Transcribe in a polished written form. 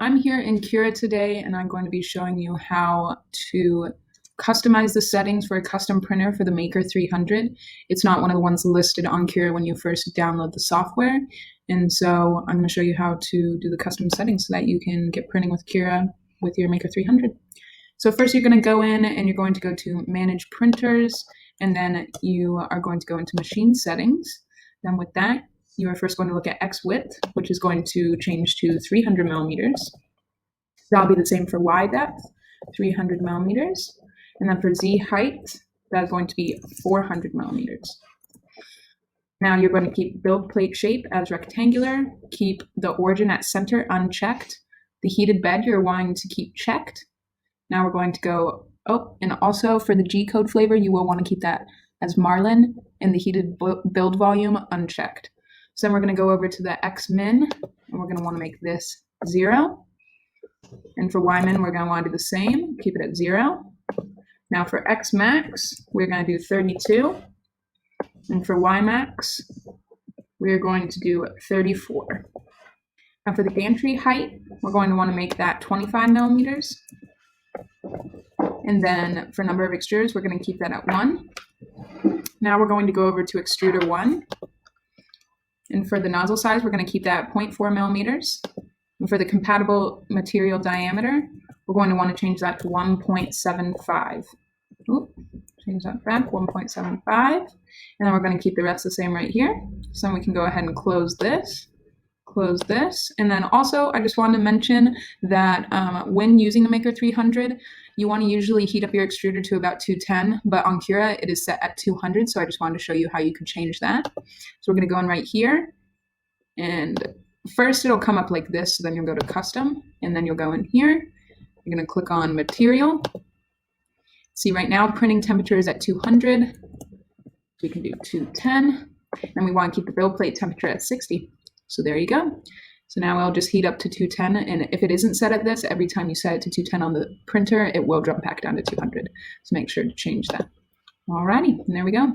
I'm here in Cura today, and I'm going to be showing you how to customize the settings for a custom printer for the Maker 300. It's not one of the ones listed on Cura when you first download the software, and so I'm going to show you how to do the custom settings so that you can get printing with Cura with your Maker 300. So first you're going to go in and you're going to go to Manage Printers, and then you are going to go into Machine Settings. Then with that, you are first going to look at X width, which is going to change to 300 millimeters. That'll be the same for Y depth, 300 millimeters. And then for Z height, that's going to be 400 millimeters. Now you're going to keep build plate shape as rectangular, keep the origin at center unchecked. The heated bed you're wanting to keep checked. Now we're going to go, and also for the G code flavor, you will want to keep that as Marlin, and the heated build volume unchecked. So then we're going to go over to the X min, and we're going to want to make this 0. And for Y min, we're going to want to do the same, keep it at 0. Now for X max, we're going to do 32. And for Y max, we're going to do 34. Now for the gantry height, we're going to want to make that 25 millimeters. And then for number of extruders, we're going to keep that at 1. Now we're going to go over to extruder 1. And for the nozzle size, we're going to keep that at 0.4 millimeters. And for the compatible material diameter, we're going to want to change that to 1.75. Change that back, 1.75. And then we're going to keep the rest the same right here. So then we can go ahead and close this. And then also I just wanted to mention that when using the Maker 300, you want to usually heat up your extruder to about 210, but on Cura it is set at 200, so I just wanted to show you how you could change that. So we're going to go in right here, and first it'll come up like this, so then you'll go to custom, and then you'll go in here, you're going to click on material. See, right now printing temperature is at 200, we can do 210, and we want to keep the build plate temperature at 60. So there you go. So now I'll just heat up to 210, and if it isn't set at this, every time you set it to 210 on the printer, it will jump back down to 200. So make sure to change that. Alrighty, and there we go.